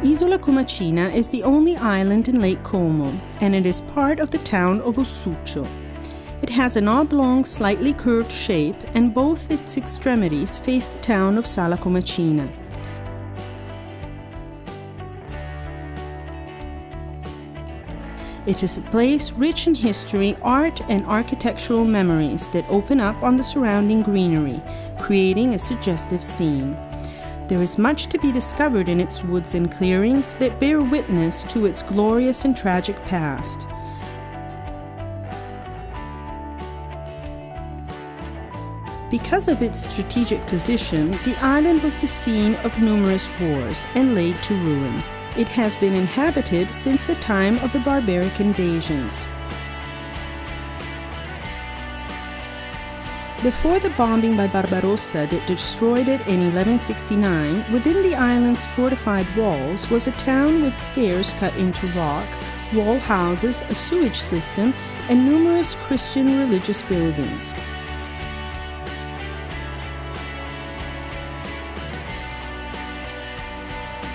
Isola Comacina is the only island in Lake Como, and it is part of the town of Ossuccio. It has an oblong, slightly curved shape, and both its extremities face the town of Sala Comacina. It is a place rich in history, art, and architectural memories that open up on the surrounding greenery, creating a suggestive scene. There is much to be discovered in its woods and clearings that bear witness to its glorious and tragic past. Because of its strategic position, the island was the scene of numerous wars and laid to ruin. It has been inhabited since the time of the barbaric invasions. Before the bombing by Barbarossa that destroyed it in 1169, within the island's fortified walls was a town with stairs cut into rock, wall houses, a sewage system, and numerous Christian religious buildings.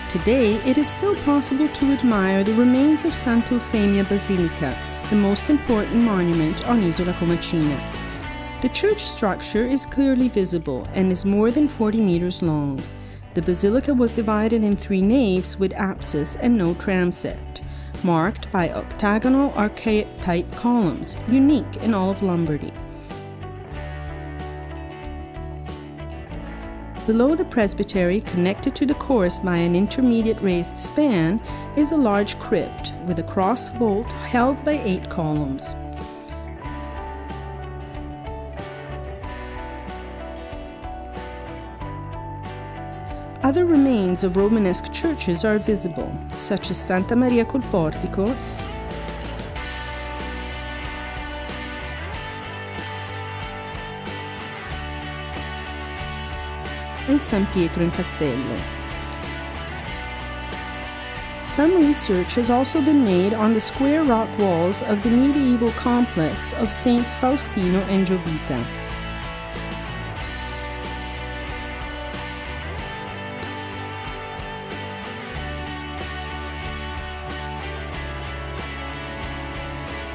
Today, it is still possible to admire the remains of Santa Eufemia Basilica, the most important monument on Isola Comacina. The church structure is clearly visible and is more than 40 meters long. The basilica was divided in 3 naves with apsis and no transept, marked by octagonal archaic-type columns, unique in all of Lombardy. Below the presbytery, connected to the chorus by an intermediate raised span, is a large crypt with a cross vault held by 8 columns. Other remains of Romanesque churches are visible, such as Santa Maria col Portico and San Pietro in Castello. Some research has also been made on the square rock walls of the medieval complex of Saints Faustino and Giovita.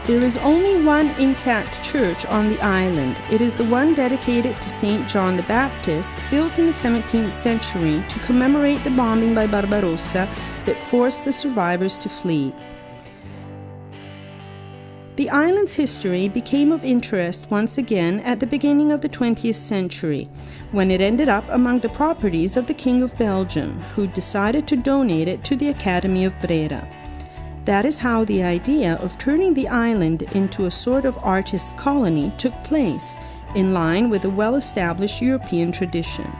There is only one intact church on the island. It is the one dedicated to St. John the Baptist, built in the 17th century to commemorate the bombing by Barbarossa that forced the survivors to flee. The island's history became of interest once again at the beginning of the 20th century, when it ended up among the properties of the King of Belgium, who decided to donate it to the Academy of Brera. That is how the idea of turning the island into a sort of artist's colony took place, in line with a well-established European tradition.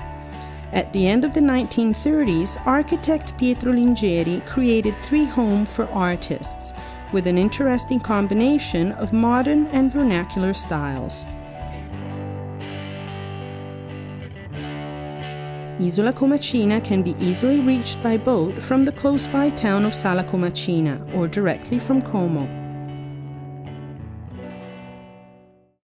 At the end of the 1930s, architect Pietro Lingeri created 3 homes for artists, with an interesting combination of modern and vernacular styles. Isola Comacina can be easily reached by boat from the close-by town of Sala Comacina or directly from Como.